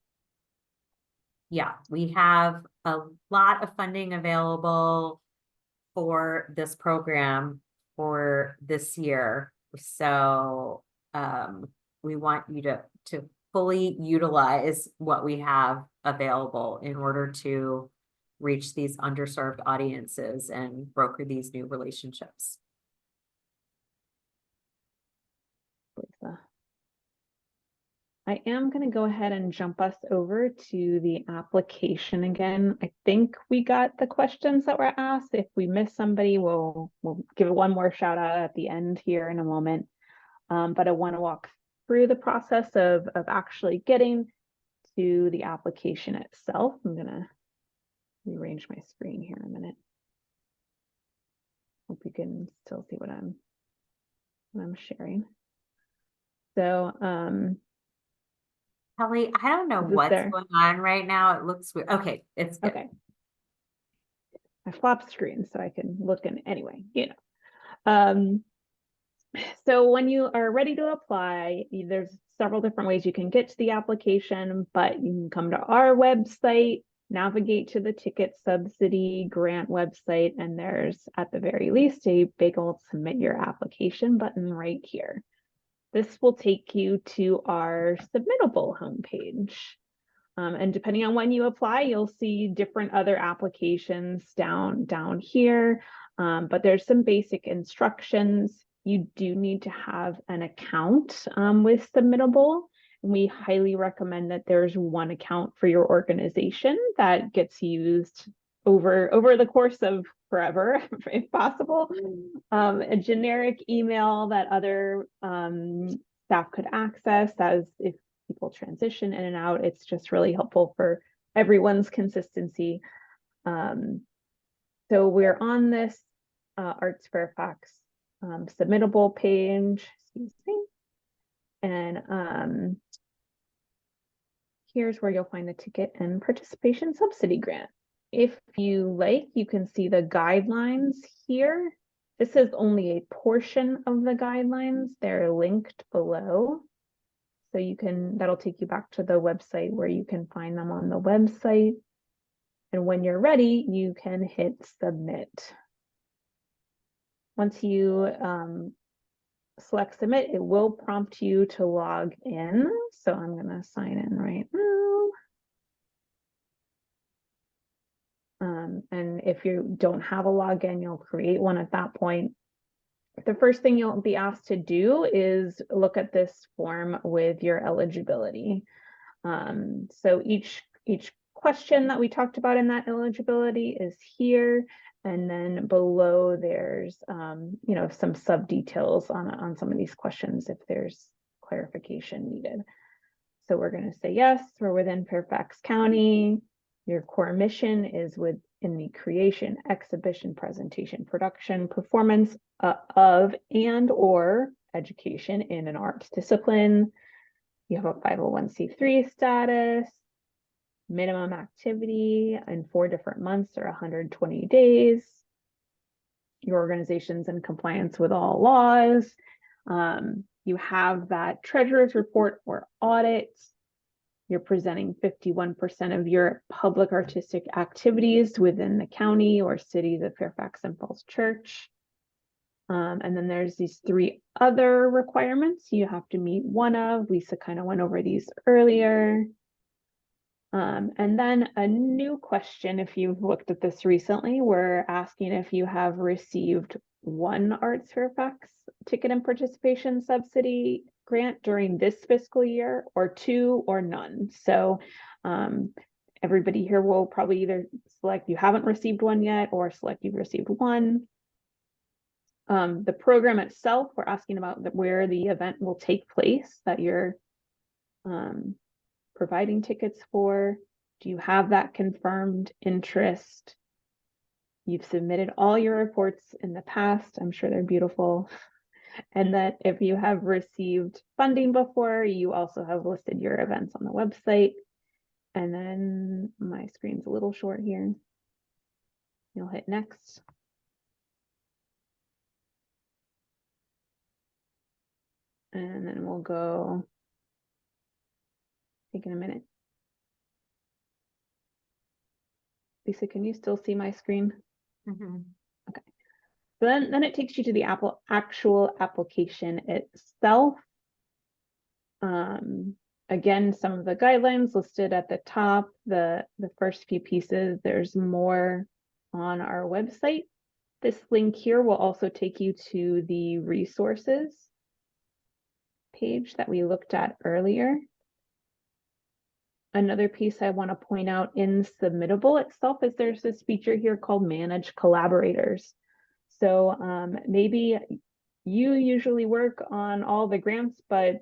Yeah, we have a lot of funding available for this program for this year. So we want you to fully utilize what we have available in order to reach these underserved audiences and broker these new relationships. Lisa. I am going to go ahead and jump us over to the application again. I think we got the questions that were asked. If we miss somebody, we'll give one more shout out at the end here in a moment. But I want to walk through the process of actually getting to the application itself. I'm going to rearrange my screen here in a minute. Hope you can still see what I'm sharing. So, Kelly, I don't know what's going on right now. It looks weird. Okay, it's good. Okay. I flopped screen so I can look in anyway, you know. So when you are ready to apply, there's several different ways you can get to the application, but you can come to our website, navigate to the Ticket Subsidy Grant website, and there's at the very least a big old submit your application button right here. This will take you to our submittable homepage. And depending on when you apply, you'll see different other applications down here. But there's some basic instructions. You do need to have an account with Submittable. And we highly recommend that there's one account for your organization that gets used over the course of forever, if possible. A generic email that other staff could access, as if people transition in and out. It's just really helpful for everyone's consistency. So we're on this Arts Fairfax submittable page, excuse me. And here's where you'll find the ticket and participation subsidy grant. If you like, you can see the guidelines here. This is only a portion of the guidelines. They're linked below. So you can, that'll take you back to the website where you can find them on the website. And when you're ready, you can hit submit. Once you select submit, it will prompt you to log in. So I'm going to sign in right now. And if you don't have a login, you'll create one at that point. The first thing you'll be asked to do is look at this form with your eligibility. So each question that we talked about in that eligibility is here. And then below there's, you know, some sub details on some of these questions if there's clarification needed. So we're going to say, yes, we're within Fairfax County. Your core mission is within the creation, exhibition, presentation, production, performance of and or education in an arts discipline. You have a 501c3 status, minimum activity in 4 different months or 120 days. Your organization's in compliance with all laws. You have that treasurer's report or audit. You're presenting 51% of your public artistic activities within the county or cities of Fairfax and Falls Church. And then there's these 3 other requirements you have to meet one of. Lisa kind of went over these earlier. And then a new question, if you've looked at this recently, we're asking if you have received one Arts Fairfax ticket and participation subsidy grant during this fiscal year, or 2 or none. So everybody here will probably either select you haven't received one yet or select you've received one. The program itself, we're asking about where the event will take place that you're providing tickets for. Do you have that confirmed interest? You've submitted all your reports in the past. I'm sure they're beautiful. And that if you have received funding before, you also have listed your events on the website. And then my screen's a little short here. You'll hit next. And then we'll go, taking a minute. Lisa, can you still see my screen? Mm-hmm. Okay. So then it takes you to the actual application itself. Again, some of the guidelines listed at the top, the first few pieces, there's more on our website. This link here will also take you to the resources page that we looked at earlier. Another piece I want to point out in Submittable itself is there's this feature here called Manage Collaborators. So maybe you usually work on all the grants, but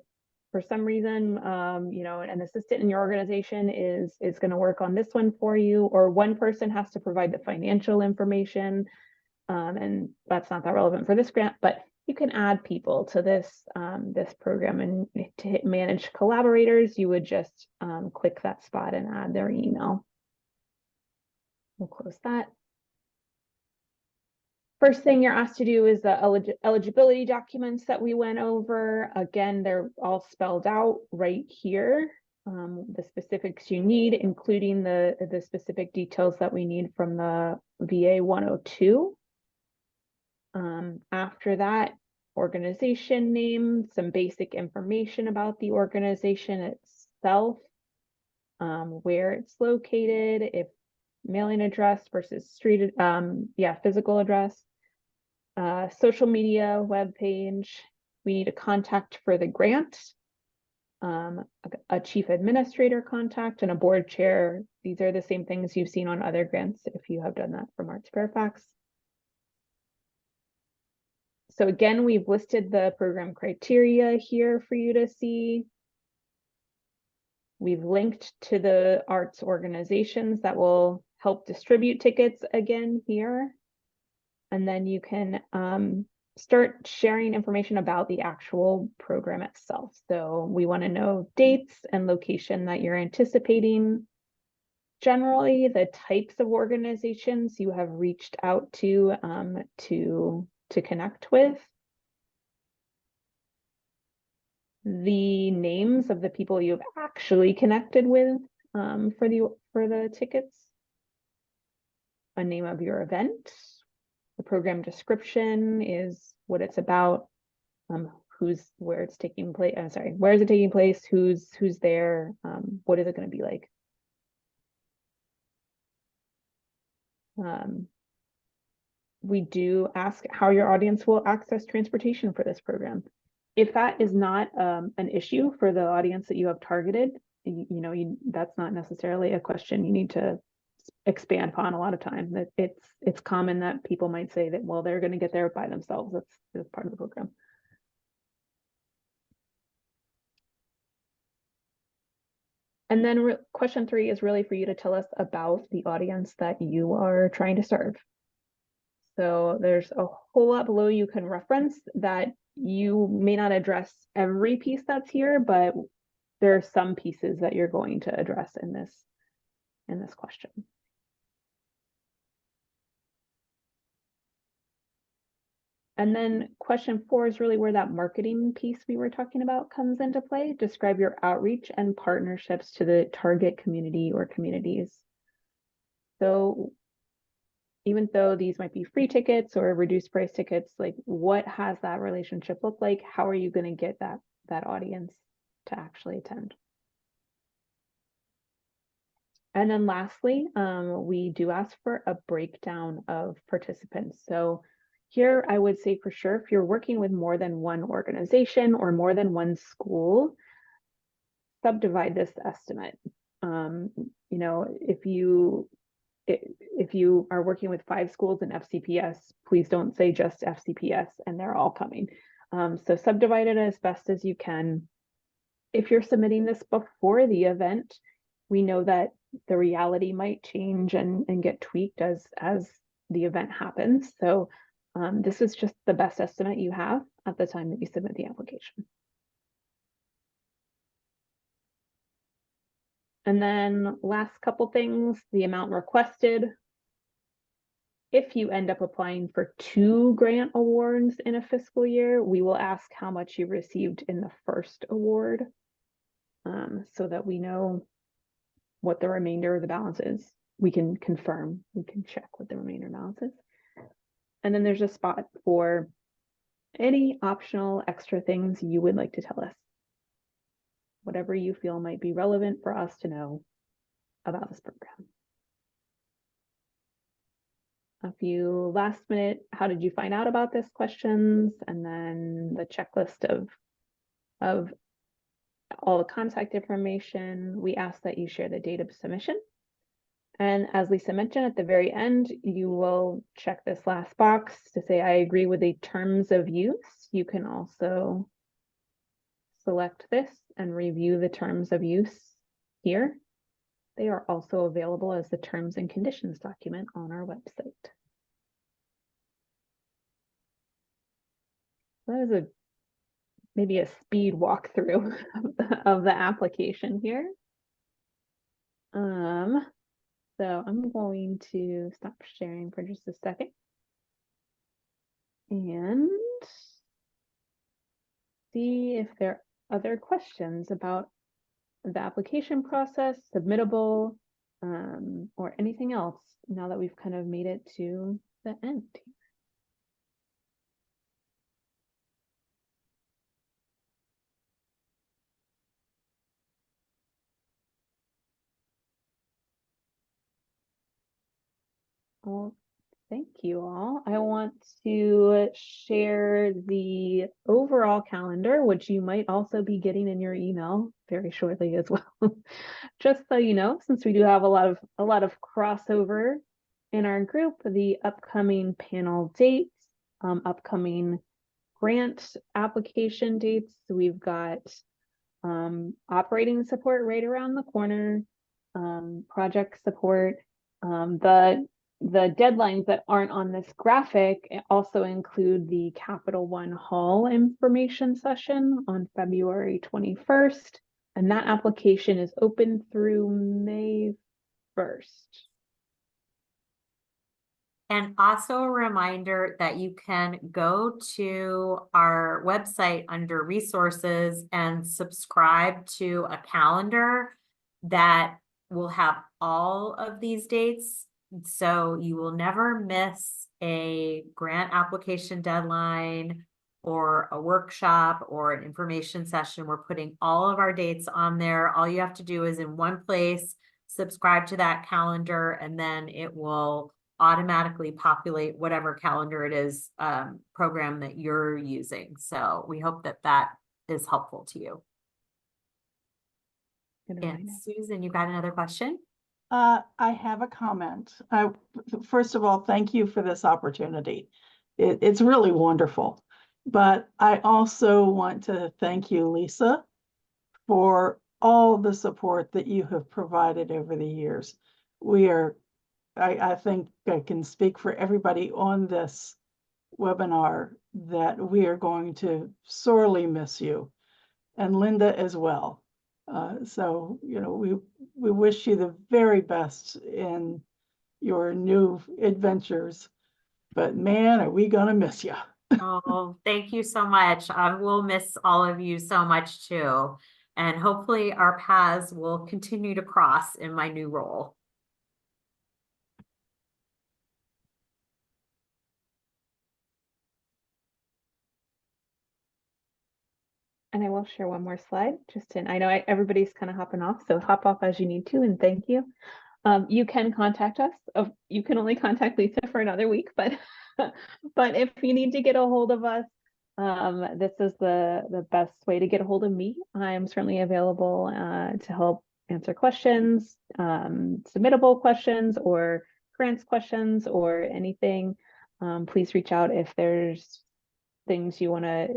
for some reason, you know, an assistant in your organization is going to work on this one for you, or one person has to provide the financial information, and that's not that relevant for this grant, but you can add people to this this program. And to hit Manage Collaborators, you would just click that spot and add their email. We'll close that. First thing you're asked to do is the eligibility documents that we went over. Again, they're all spelled out right here. The specifics you need, including the specific details that we need from the VA 102. After that, organization name, some basic information about the organization itself, where it's located, if mailing address versus street, physical address. Social media, web page. We need a contact for the grant, a chief administrator contact, and a board chair. These are the same things you've seen on other grants if you have done that from Arts Fairfax. So again, we've listed the program criteria here for you to see. We've linked to the arts organizations that will help distribute tickets again here. And then you can start sharing information about the actual program itself. So we want to know dates and location that you're anticipating. Generally, the types of organizations you have reached out to connect with. The names of the people you've actually connected with for the tickets. A name of your event. The program description is what it's about, where it's taking place. I'm sorry, where is it taking place? Who's there? What is it going to be like? We do ask how your audience will access transportation for this program. If that is not an issue for the audience that you have targeted, that's not necessarily a question you need to expand upon a lot of time. That it's common that people might say that, well, they're going to get there by themselves. That's part of the program. And then question 3 is really for you to tell us about the audience that you are trying to serve. So there's a whole lot below you can reference that you may not address every piece that's here, but there are some pieces that you're going to address in this question. And then question 4 is really where that marketing piece we were talking about comes into play. Describe your outreach and partnerships to the target community or communities. So even though these might be free tickets or reduced price tickets, like what has that relationship look like? How are you going to get that audience to actually attend? And then lastly, we do ask for a breakdown of participants. So here I would say for sure, if you're working with more than one organization or more than one school, subdivide this estimate. If you are working with 5 schools in FCPS, please don't say just FCPS and they're all coming. So subdivide it as best as you can. If you're submitting this before the event, we know that the reality might change and get tweaked as the event happens. So this is just the best estimate you have at the time that you submit the application. And then last couple things, the amount requested. If you end up applying for 2 grant awards in a fiscal year, we will ask how much you received in the first award, so that we know what the remainder of the balance is. We can confirm, we can check what the remainder balance is. And then there's a spot for any optional extra things you would like to tell us. Whatever you feel might be relevant for us to know about this program. A few last minute, how did you find out about this questions? And then the checklist of all the contact information. We ask that you share the date of submission. And as Lisa mentioned at the very end, you will check this last box to say, I agree with the terms of use. You can also select this and review the terms of use here. They are also available as the terms and conditions document on our website. That is maybe a speed walkthrough of the application here. So I'm going to stop sharing for just a second and see if there are other questions about the application process, submittable, or anything else now that we've kind of made it to the end. Well, thank you all. I want to share the overall calendar, which you might also be getting in your email very shortly as well. Just so you know, since we do have a lot of crossover in our group, the upcoming panel dates, upcoming grant application dates. We've got operating support right around the corner, project support. The deadlines that aren't on this graphic also include the Capital One Hall information session on February 21st, and that application is open through May 1st. And also a reminder that you can go to our website under resources and subscribe to a calendar that will have all of these dates. So you will never miss a grant application deadline or a workshop or an information session. We're putting all of our dates on there. All you have to do is in one place, subscribe to that calendar, and then it will automatically populate whatever calendar it is, program that you're using. So we hope that that is helpful to you. And Susan, you got another question? I have a comment. First of all, thank you for this opportunity. It's really wonderful. But I also want to thank you, Lisa, for all the support that you have provided over the years. I think I can speak for everybody on this webinar that we are going to sorely miss you, and Linda as well. So, we wish you the very best in your new adventures, but man, are we gonna miss you. Oh, thank you so much. I will miss all of you so much too. And hopefully our paths will continue to cross in my new role. And I will share one more slide I know everybody's kind of hopping off, so hop off as you need to, and thank you. You can contact us. You can only contact Lisa for another week, but but if you need to get a hold of us, this is the best way to get a hold of me. I'm certainly available to help answer questions, submittable questions or grants questions or anything. Please reach out if there's things you want to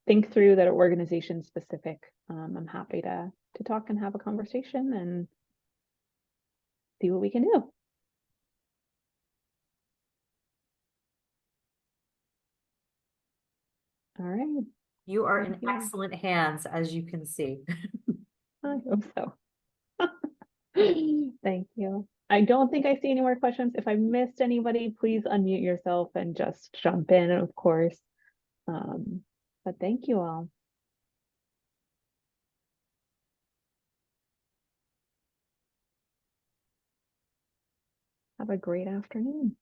think through that are organization specific. I'm happy to talk and have a conversation and see what we can do. All right. You are in excellent hands, as you can see. I hope so. Thank you. I don't think I see any more questions. If I missed anybody, please unmute yourself and just jump in, of course. But thank you all. Have a great afternoon.